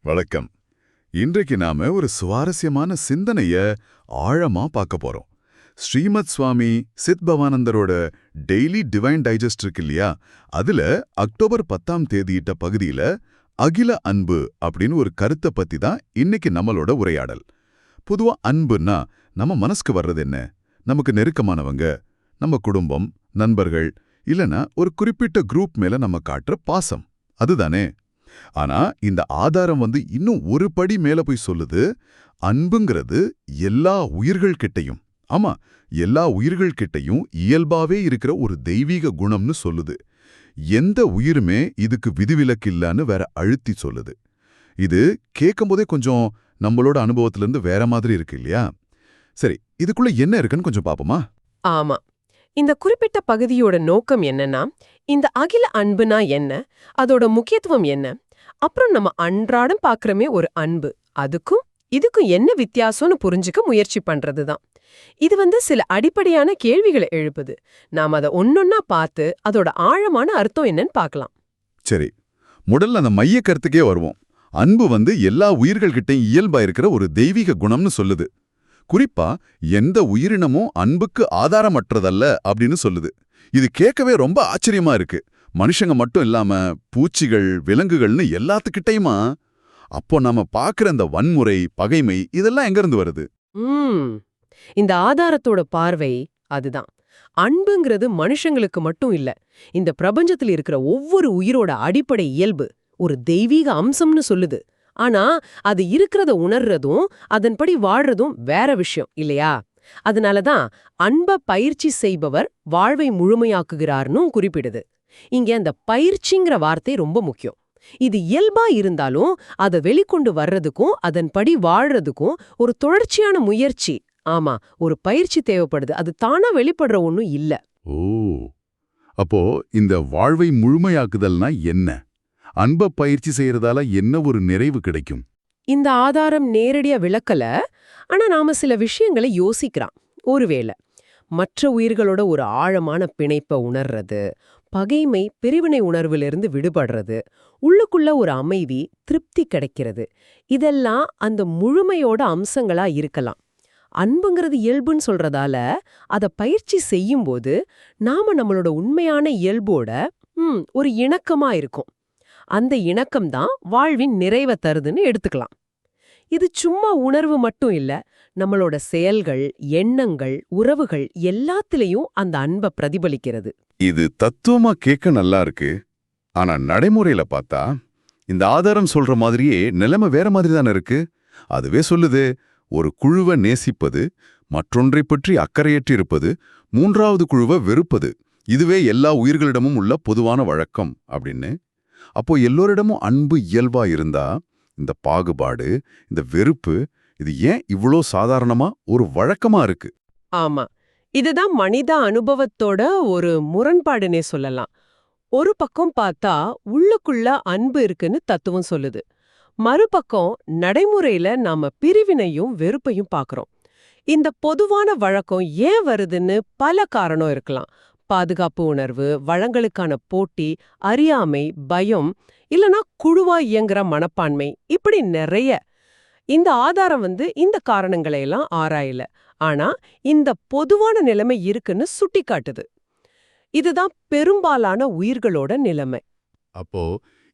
வணக்கம். இன்றைக்கு நாம ஒரு சுவாரஸ்யமான சிந்தனைய ஆழமா பார்க்க போறோம். ஸ்ரீமத் சுவாமி சித் பவானந்தரோட டெய்லி டிவைன் டைஜஸ்ட் இருக்கு இல்லையா, அதுல அக்டோபர் 10ஆம் தேதியிட்ட பகுதியில அகில அன்பு அப்படின்னு ஒரு கருத்தை பத்தி தான் இன்னைக்கு நம்மளோட உரையாடல். பொதுவா அன்புன்னா நம்ம மனசுக்கு வர்றது என்ன? நமக்கு நெருக்கமானவங்க, நம்ம குடும்பம், நண்பர்கள், இல்லனா ஒரு குறிப்பிட்ட குரூப் மேல நம்ம காட்டுற பாசம், அதுதானே? ஆனா இந்த ஆதாரம் இன்னும் ஒரு படி மேல போய் சொல்லுது. அன்புங்கிறது எல்லா உயிர்கள் கிட்டையும், ஆமா, எல்லா உயிர்கள் கிட்டையும் இயல்பாவே இருக்கிற ஒரு தெய்வீக குணம்னு சொல்லுது. எந்த உயிருமே இதுக்கு விதிவிலக்கு இல்லன்னு வேற அழுத்தி சொல்லுது. இது கேட்கும்போதே கொஞ்சம் நம்மளோட அனுபவத்திலிருந்து வேற மாதிரி இருக்கு இல்லையா? சரி, இதுக்குள்ள என்ன இருக்குன்னு கொஞ்சம் பாப்போமா? ஆமா. இந்த குறிப்பிட்ட பகுதியோட நோக்கம் என்னன்னா, இந்த அகில அன்புனா என்ன, அதோட முக்கியத்துவம் என்ன, அப்புறம் நம்ம அன்றாடம் பார்க்கறமே ஒரு அன்பு, அதுக்கும் இதுக்கும் என்ன வித்தியாசம்னு புரிஞ்சுக்க முயற்சி பண்றதுதான். இது சில அடிப்படையான கேள்விகளை எழுப்புது. நாம அதை ஒன்னொன்னா பார்த்து அதோட ஆழமான அர்த்தம் என்னன்னு பார்க்கலாம். சரி, முதல்ல அந்த மைய கருத்துக்கே வருவோம். அன்பு எல்லா உயிர்கள் கிட்டையும் இயல்பா இருக்கிற ஒரு தெய்வீக குணம்னு சொல்லுது. குறிப்பா எந்த உயிரினமும் அன்புக்கு ஆதாரமற்றதல்ல அப்படின்னு சொல்லுது. இது கேட்கவே ரொம்ப ஆச்சரியமா இருக்கு. மனுஷங்க மட்டும் இல்லாம பூச்சிகள், விலங்குகள்னு எல்லாத்துக்கிட்டையுமா? அப்போ நாம பாக்குற இந்த வன்முறை, பகைமை இதெல்லாம் எங்க இருந்து வருது? ம் இந்த ஆதாரத்தோட பார்வை அதுதான். அன்புங்கிறது மனுஷங்களுக்கு மட்டும் இல்ல, இந்த பிரபஞ்சத்தில் இருக்கிற ஒவ்வொரு உயிரோட அடிப்படை இயல்பு, ஒரு தெய்வீக அம்சம்னு சொல்லுது. ஆனா அது இருக்கிறத உணர்றதும் அதன்படி வாழ்றதும் வேற விஷயம் இல்லையா? அதனாலதான் அன்ப பயிற்சி செய்பவர் வாழ்வை முழுமையாக்குகிறார்னு குறிப்பிடுது. இங்க அந்த பயிற்சிங்கிற வார்த்தை ரொம்ப முக்கியம். இது இயல்பா இருந்தாலும் அதை வெளிக்கொண்டு வர்றதுக்கும் அதன்படி வாழ்றதுக்கும் ஒரு தொடர்ச்சியான முயற்சி, ஆமா, ஒரு பயிற்சி தேவைப்படுது. அது தானா வெளிப்படுற ஒண்ணும் இல்ல. ஓ, அப்போ இந்த வாழ்வை முழுமையாக்குதல்னா என்ன? அன்ப பயிற்சி செய்யறதால என்ன ஒரு நிறைவு கிடைக்கும்? இந்த ஆதாரம் நேரடியா விளக்கல, ஆனா நாம சில விஷயங்களை யோசிக்கலாம். ஒருவேளை மற்ற உயிர்களோட ஒரு ஆழமான பிணைப்பை உணர்றது, பகைமை பிரிவினை உணர்விலிருந்து விடுபடுறது, உள்ளுக்குள்ள ஒரு அமைதி திருப்தி கிடைக்கிறது, இதெல்லாம் அந்த முழுமையோட அம்சங்களா இருக்கலாம். அன்புங்கிறது இயல்புன்னு சொல்றதால அதை பயிற்சி செய்யும்போது நாம நம்மளோட உண்மையான இயல்போட ஒரு இணக்கமா இருக்கும். அந்த இணக்கம்தான் வாழ்வின் நிறைவை தருதுன்னு எடுத்துக்கலாம். இது சும்மா உணர்வு மட்டும் இல்ல, நம்மளோட செயல்கள், எண்ணங்கள், உறவுகள் எல்லாத்திலையும் அந்த அன்பை பிரதிபலிக்கிறது. இது தத்துவமா கேட்க நல்லா இருக்கு. ஆனா நடைமுறையில பார்த்தா இந்த ஆதாரம் சொல்ற மாதிரியே நிலைமை வேற மாதிரி தானே இருக்கு. அதுவே சொல்லுது, ஒரு குழுவை நேசிப்பது, மற்றொன்றை பற்றி அக்கறையற்றி இருப்பது, மூன்றாவது குழுவை வெறுப்பது, இதுவே எல்லா உயிர்களிடமும் உள்ள பொதுவான வழக்கம் அப்படின்னு. அப்போ எல்லோரிடமும் அன்பு இயல்பா இருந்தா இந்த பாகுபாடு, இந்த வெறுப்பு, இது ஏன் இவ்ளோ சாதாரணமா ஒரு வழக்கமா இருக்கு? ஆமா, இதுதான் மனித அனுபவத்தோட ஒரு முரண்பாடுனே சொல்லலாம். ஒரு பக்கம் பார்த்தா உள்ளுக்குள்ள அன்பு இருக்குன்னு தத்துவம் சொல்லுது. மறுபக்கம் நடைமுறையில நாம பிரிவினையும் வெறுப்பையும் பார்க்கறோம். இந்த பொதுவான வழக்கம் ஏன் வருதுன்னு பல காரணம் இருக்கலாம். பாதுகாப்பு உணர்வு, வளங்களுக்கான போட்டி, அறியாமை, பயம், இல்லனா குழுவா இயங்குற மனப்பான்மை, இப்படி நிறைய. இந்த ஆதாரம் இந்த காரணங்களை எல்லாம் ஆராயல, ஆனா இந்த பொதுவான நிலைமை இருக்குன்னு சுட்டி காட்டுது. இதுதான் பெரும்பாலான உயிர்களோட நிலைமை. அப்போ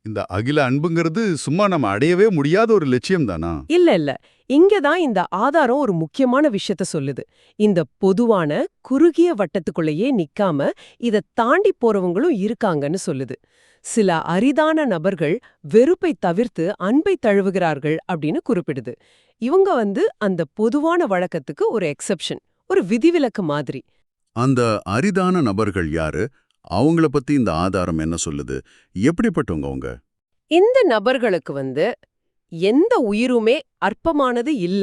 இந்த அகில அன்புங்கிறது சும்மா நம்ம அடையவே முடியாத ஒரு லட்சியம் தானா? இல்ல, இங்கதான் இந்த ஆதாரம் ஒரு முக்கியமான விஷயத்த சொல்லுது. இந்த பொதுவான குறுகிய வட்டத்துக்குள்ளேயே நிக்காம இத தாண்டி போறவங்களும் இருக்காங்கன்னு சொல்லுது. சில அரிதான நபர்கள் வெறுப்பை தவிர்த்து அன்பை தழுவுகிறார்கள் அப்படின்னு குறிப்பிடுது. இவங்க அந்த பொதுவான வழக்கத்துக்கு ஒரு எக்ஸெப்ஷன், ஒரு விதிவிலக்கு மாதிரி. அந்த அரிதான நபர்கள் யாரு? அவங்கள பத்தி இந்த ஆதாரம் என்ன சொல்லுது? எப்படிப்பட்டவங்க அவங்க? இந்த நபர்களுக்கு எந்த உயிருமே அற்பமானது இல்ல,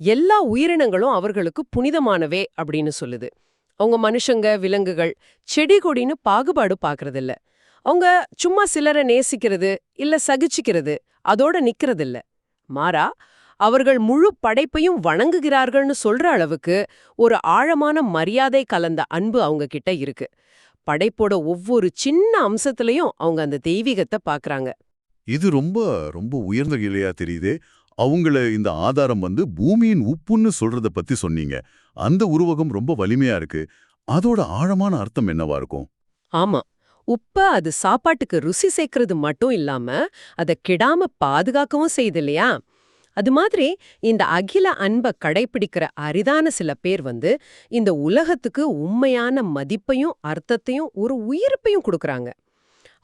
எல்லா உயிரினங்களும் அவர்களுக்கு புனிதமானவே அப்படின்னு சொல்லுது. அவங்க மனுஷங்க, விலங்குகள், செடி கொடின்னு பாகுபாடு பாக்குறதில்ல. அவங்க சும்மா சிலரை நேசிக்கிறது இல்ல சகிச்சுக்கிறது, அதோட நிக்கிறதில்ல. மாறா அவர்கள் முழு படைப்பையும் வணங்குகிறார்கள்னு சொல்ற அளவுக்கு ஒரு ஆழமான மரியாதை கலந்த அன்பு அவங்க கிட்ட இருக்கு. படைப்போட ஒவ்வொரு சின்ன அம்சத்திலையும் அவங்க அந்த தெய்வீகத்தை பாக்குறாங்க. இது ரொம்ப ரொம்ப உயர்ந்த நிலையா தெரியுதே. அவங்கள இந்த ஆதாரம் பூமியின் உப்புன்னு சொல்றத பத்தி சொன்னீங்க. அந்த உருவகம் ரொம்ப வலிமையா இருக்கு. அதோட ஆழமான அர்த்தம் என்னவா இருக்கும்? ஆமா. உப்ப அது சாப்பாட்டுக்கு ருசி சேர்க்கறது மட்டும் இல்லாம, அத கெடாம பாதுகாக்கவும் செய்யுது இல்லையா? அது மாதிரி இந்த அகில அன்ப கடைப்பிடிக்கிற அரிதான சில பேர் இந்த உலகத்துக்கு உண்மையான மதிப்பையும் அர்த்தத்தையும் ஒரு உயிர்ப்பையும் கொடுக்கறாங்க.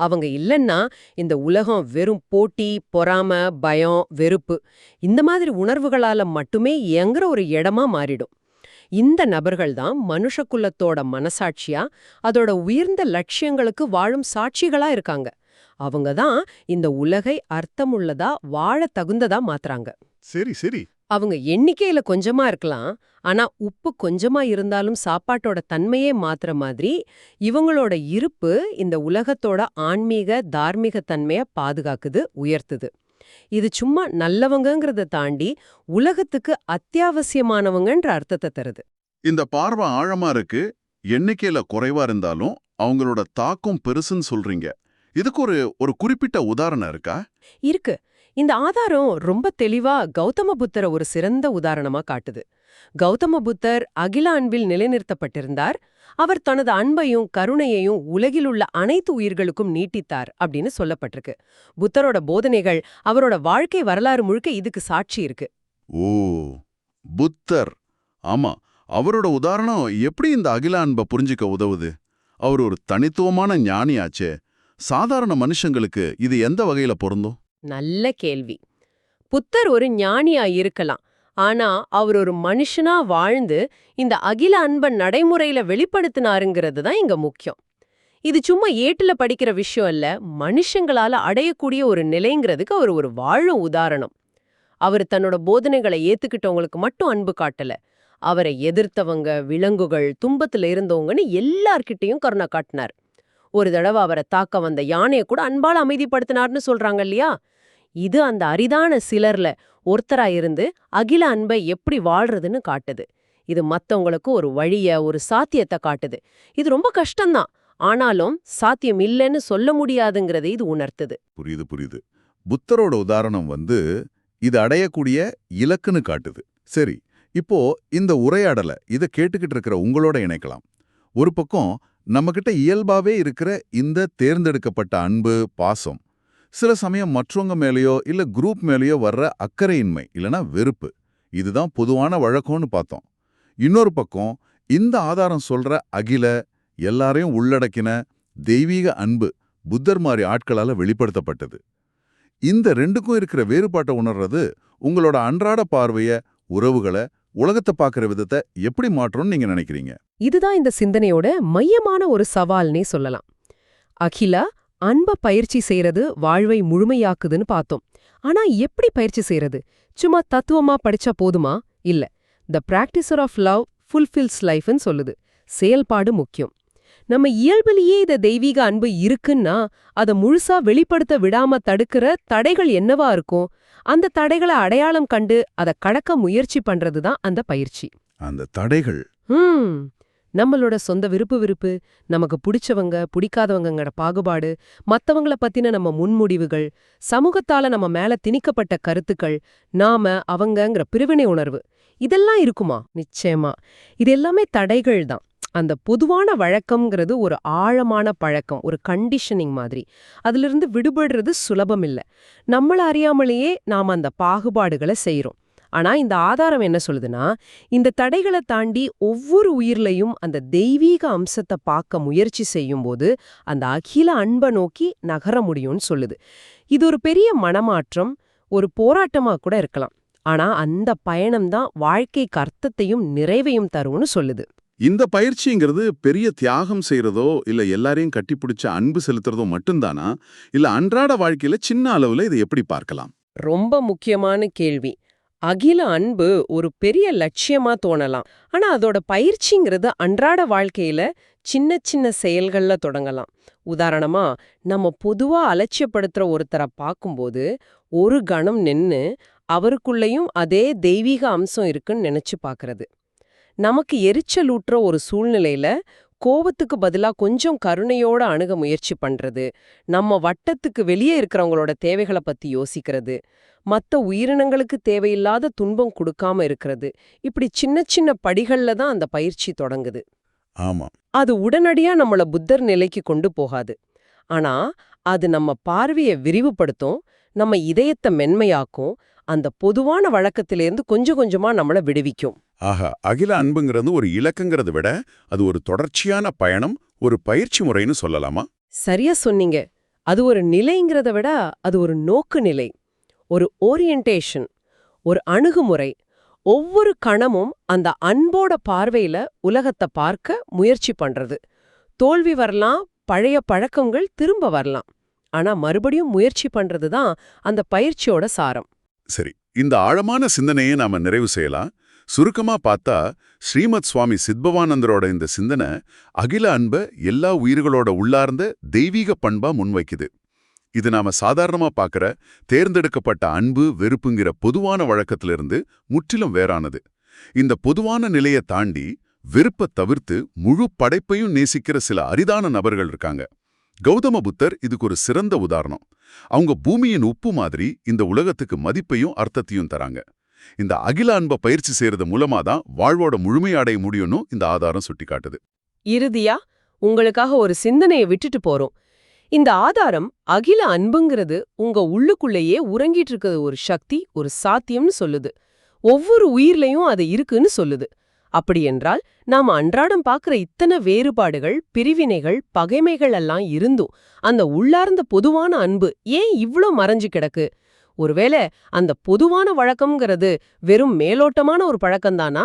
அவங்க இல்லன்னா இந்த உலகம் வெறும் போட்டி, பொறாம, பயம், வெறுப்பு இந்த மாதிரி உணர்வுகளால மட்டுமே இயங்குற ஒரு இடமா மாறிடும். இந்த நபர்கள் தான் மனுஷகுலத்தோட மனசாட்சியா, அதோட உயர்ந்த லட்சியங்களுக்கு வாழும் சாட்சிகளா இருக்காங்க. அவங்க தான் இந்த உலகை அர்த்தமுள்ளதா, வாழ தகுந்ததா மாத்துறாங்க. சரி சரி. அவங்க எண்ணிக்கையில கொஞ்சமா இருக்கலாம், ஆனா உப்பு கொஞ்சமா இருந்தாலும் சாப்பாட்டோட தன்மையே மாத்துற மாதிரி இவங்களோட இருப்பு இந்த உலகத்தோட ஆன்மீக, தார்மீக தன்மைய பாதுகாக்குது, உயர்த்துது. இது சும்மா நல்லவங்கங்கிறத தாண்டி உலகத்துக்கு அத்தியாவசியமானவங்கன்ற அர்த்தத்தை தருது. இந்த பார்வை ஆழமா இருக்கு. எண்ணிக்கையில குறைவா இருந்தாலும் அவங்களோட தாக்கம் பெருசுன்னு சொல்றீங்க. இதுக்கு ஒரு குறிப்பிட்ட உதாரணம் இருக்கா? இருக்கு. இந்த ஆதாரம் ரொம்ப தெளிவா கௌதம புத்தரை ஒரு சிறந்த உதாரணமா காட்டுது. கௌதம புத்தர் அகில அன்பில் நிலைநிறுத்தப்பட்டிருந்தார். அவர் தனது அன்பையும் கருணையையும் உலகில் உள்ள அனைத்து உயிர்களுக்கும் நீட்டித்தார் அப்படின்னு சொல்லப்பட்டிருக்கு. புத்தரோட போதனைகள், அவரோட வாழ்க்கை வரலாறு முழுக்க இதுக்கு சாட்சி இருக்கு. ஓ, புத்தர். ஆமா, அவரோட உதாரணம் எப்படி இந்த அகில அன்பை புரிஞ்சிக்க உதவுது? அவர் ஒரு தனித்துவமான ஞானியாச்சே. சாதாரண மனுஷங்களுக்கு இது எந்த வகையில பொருந்தும்? நல்ல கேள்வி. புத்தர் ஒரு ஞானியா இருக்கலாம், ஆனா அவர் ஒரு மனுஷனா வாழ்ந்து இந்த அகில அன்பை நடைமுறையில வெளிப்படுத்தினாருங்கிறது தான் இங்க முக்கியம். இது சும்மா ஏட்டுல படிக்கிற விஷயம் இல்ல, மனுஷங்களால அடையக்கூடிய ஒரு நிலைங்கிறதுக்கு அவர் ஒரு வாழும் உதாரணம். அவர் தன்னோட போதனைகளை ஏத்துக்கிட்டவங்களுக்கு மட்டும் அன்பு காட்டல, அவரை எதிர்த்தவங்க, விலங்குகள், துன்பத்துல இருந்தவங்கன்னு எல்லார்கிட்டையும் கருணை காட்டினார். ஒரு தடவை அவரை தாக்க வந்த யானையை கூட அன்பால அமைதிப்படுத்தினார்னு சொல்றாங்க இல்லையா? இது அந்த அரிதான சிலர்ல ஒருத்தரா இருந்து அகில அன்பை எப்படி வாழ்றதுன்னு காட்டுது. இது மத்தவங்களுக்கு ஒரு வழிய, ஒரு சாத்தியத்தை காட்டுது. இது ரொம்ப கஷ்டம்தான், ஆனாலும் சாத்தியம் இல்லைன்னு சொல்ல முடியாதுங்கிறதை இது உணர்த்துது. புரியுது புரியுது. புத்தரோட உதாரணம் இது அடையக்கூடிய இலக்குன்னு காட்டுது. சரி, இப்போ இந்த உரையாடல இதை கேட்டுக்கிட்டு இருக்கிற உங்களோட இணைக்கலாம். ஒரு பக்கம் நம்மகிட்ட இயல்பாவே இருக்கிற இந்த தேர்ந்தெடுக்கப்பட்ட அன்பு, பாசம், சில சமயம் மற்றவங்க மேலேயோ இல்ல குரூப் மேலேயோ வர்ற அக்கறையின்மை இல்லனா வெறுப்பு, இதுதான் பொதுவான வழக்கம்னு பார்த்தோம். இன்னொரு பக்கம் இந்த ஆதாரம் சொல்ற அகில, எல்லாரையும் உள்ளடக்கின தெய்வீக அன்பு புத்தர் மாதிரி ஆட்களால வெளிப்படுத்தப்பட்டது. இந்த ரெண்டுக்கும் இருக்கிற வேறுபாட்டை உணர்றது உங்களோட அன்றாட பார்வைய, உறவுகளை, உலகத்தை பார்க்கிற விதத்தை எப்படி மாற்றணும்னு நீங்க நினைக்கிறீங்க? இதுதான் இந்த சிந்தனையோட மையமான ஒரு சவால்னே சொல்லலாம். அகிலா அன்ப பயிற்சி செய்யறது வாழ்வை முழுமையாக்குதுன்னு பார்த்தோம். ஆனா எப்படி பயிற்சி செய்யறது? சும்மா தத்துவமா படிச்சா போதுமா? இல்ல. த பிராக்டிசர் ஆஃப் லவ் ஃபுல்ஃபில்ஸ் லைஃப்னு சொல்லுது. செயல்பாடு முக்கியம். நம்ம இயல்பிலேயே இந்த தெய்வீக அன்பு இருக்குன்னா அதை முழுசா வெளிப்படுத்த விடாம தடுக்கிற தடைகள் என்னவா இருக்கும்? அந்த தடைகளை அடையாளம் கண்டு அதை கடக்க முயற்சி பண்றதுதான் அந்த பயிற்சி. அந்த தடைகள் நம்மளோட சொந்த விருப்பு, நமக்கு பிடிச்சவங்க பிடிக்காதவங்கங்கிற பாகுபாடு, மத்தவங்கள பத்தின நம்ம முன்முடிவுகள், சமூகத்தால நம்ம மேல திணிக்கப்பட்ட கருத்துக்கள், நாம அவங்கங்கிற பிரிவினை உணர்வு, இதெல்லாம் இருக்குமா? நிச்சயமா. இது எல்லாமே தடைகள் தான். அந்த பொதுவான வழக்கம்ங்கிறது ஒரு ஆழமான பழக்கம், ஒரு கண்டிஷனிங் மாதிரி. அதிலிருந்து விடுபடுறது சுலபம் இல்ல. நம்மள அறியாமலேயே நாம அந்த பாகுபாடுகளை செய்றோம். ஆனா இந்த ஆதாரம் என்ன சொல்லுதுன்னா, இந்த தடைகளை தாண்டி ஒவ்வொரு உயிர்லையும் அந்த தெய்வீக அம்சத்தை பார்க்க முயற்சி செய்யும்போது அந்த அகில அன்பை நோக்கி நகர முடியும்னு சொல்லுது. இது ஒரு பெரிய மனமாற்றம், ஒரு போராட்டமா கூட இருக்கலாம். ஆனா அந்த பயணம்தான் வாழ்க்கைக்கு அர்த்தத்தையும் நிறைவையும் தரும்னு சொல்லுது. இந்த பயிற்சிங்கிறது பெரிய தியாகம் செய்யறதோ இல்ல எல்லாரையும் கட்டிப்பிடிச்ச அன்பு செலுத்துறதோ மட்டும்தானா, இல்ல அன்றாட வாழ்க்கையில சின்ன அளவுல இதை எப்படி பார்க்கலாம்? ரொம்ப முக்கியமான கேள்வி. அகில அன்பு ஒரு பெரிய லட்சியமா தோணலாம், ஆனா அதோட பயிற்சிங்கிறது அன்றாட வாழ்க்கையில சின்ன சின்ன செயல்கள்ல தொடங்கலாம். உதாரணமா, நம்ம பொதுவா அலட்சியப்படுத்துற ஒருத்தரை பார்க்கும்போது ஒரு கணம் நின்னு அவருக்குள்ளேயும் அதே தெய்வீக அம்சம் இருக்குன்னு நினைச்சு பார்க்கறது. நமக்கு எரிச்சலூட்டுற ஒரு சூழ்நிலையில கோவத்துக்கு பதிலா கொஞ்சம் கருணையோட அணுக முயற்சி பண்றது, நம்ம வட்டத்துக்கு வெளியே இருக்கிறவங்களோட தேவைகளை பத்தி யோசிக்கிறது, மத்த உயிரினங்களுக்கு தேவையில்லாத துன்பம் கொடுக்காம இருக்கிறது, இப்படி சின்ன சின்ன படிகள்ல தான் அந்த பயிற்சி தொடங்குது. ஆமா. அது உடனடியா நம்மள புத்தர் நிலைக்கு கொண்டு போகாது. ஆனா அது நம்ம பார்வைய விரிவுபடுத்தும், நம்ம இதயத்தை மென்மையாக்கும், அந்த பொதுவான வழக்கத்திலேருந்து கொஞ்சம் கொஞ்சமா நம்மள விடுவிக்கும். ஆஹா, அகில அன்புங்கிறது ஒரு இலக்குங்கிறத விட அது ஒரு தொடர்ச்சியான பயணம், ஒரு பயிற்சி முறைன்னு சொல்லலாமா? சரியா சொன்னீங்க. அது ஒரு நிலைங்கிறத விட அது ஒரு நோக்கு நிலை, ஒரு ஓரியன்டேஷன், ஒரு அணுகுமுறை. ஒவ்வொரு கணமும் அந்த அன்போட பார்வையில உலகத்தை பார்க்க முயற்சி பண்றது. தோல்வி வரலாம், பழைய பழக்கங்கள் திரும்ப வரலாம். ஆனா மறுபடியும் முயற்சி பண்றது தான் அந்த பயிற்சியோட சாரம். சரி, இந்த ஆழமான சிந்தனையை நாம நிறைவு செய்யலாம். சுருக்கமா பார்த்தா, ஸ்ரீமத் சுவாமி சித்பவானந்தரோட இந்த சிந்தனை அகில அன்ப எல்லா உயிர்களோட உள்ளார்ந்த தெய்வீக பண்பா முன்வைக்குது. இது நாம சாதாரணமா பார்க்கற தேர்ந்தெடுக்கப்பட்ட அன்பு வெறுப்புங்கிற பொதுவான வழக்கத்திலிருந்து முற்றிலும் வேறானது. இந்த பொதுவான நிலையை தாண்டி வெறுப்பை தவிர்த்து முழு படைப்பையும் நேசிக்கிற சில அரிதான நபர்கள் இருக்காங்க. கௌதம புத்தர் இதுக்கு ஒரு சிறந்த உதாரணம். அவங்க பூமியின் உப்பு மாதிரி இந்த உலகத்துக்கு மதிப்பையும் அர்த்தத்தையும் தராங்க. இந்த அகில அன்பை பயிற்சி செய்யறது மூலமா தான் வாழ்வோட முழுமையை அடைய முடியும்னு இந்த ஆதாரம் சுட்டிக்காட்டுது. இறுதியா உங்களுக்காக ஒரு சிந்தனையை விட்டுட்டு போறோம். இந்த ஆதாரம் அகில அன்புங்கிறது உங்க உள்ளுக்குள்ளேயே உறங்கிட்டு இருக்கிற ஒரு சக்தி, ஒரு சாத்தியம்னு சொல்லுது. ஒவ்வொரு உயிர்லயும் அது இருக்குன்னு சொல்லுது. அப்படி என்றால் நாம அன்றாடம் பார்க்கிற இத்தனை வேறுபாடுகள், பிரிவினைகள், பகைமைகள் எல்லாம் இருந்தும் அந்த உள்ளார்ந்த பொதுவான அன்பு ஏன் இவ்ளோ மறைஞ்சு கிடக்கு? ஒருவேளை அந்த பொதுவான வழக்கம்ங்கிறது வெறும் மேலோட்டமான ஒரு பழக்கம்தானா?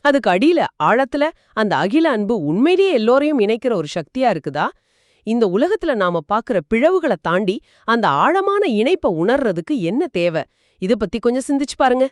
அதுக்கு அடியில ஆழத்துல அந்த அகில அன்பு உண்மையிலேயே எல்லோரையும் இணைக்கிற ஒரு சக்தியா இருக்குதா? இந்த உலகத்துல நாம பார்க்கிற பிளவுகளை தாண்டி அந்த ஆழமான இணைப்பை உணர்றதுக்கு என்ன தேவை? இத பத்தி கொஞ்சம் சிந்திச்சு பாருங்க.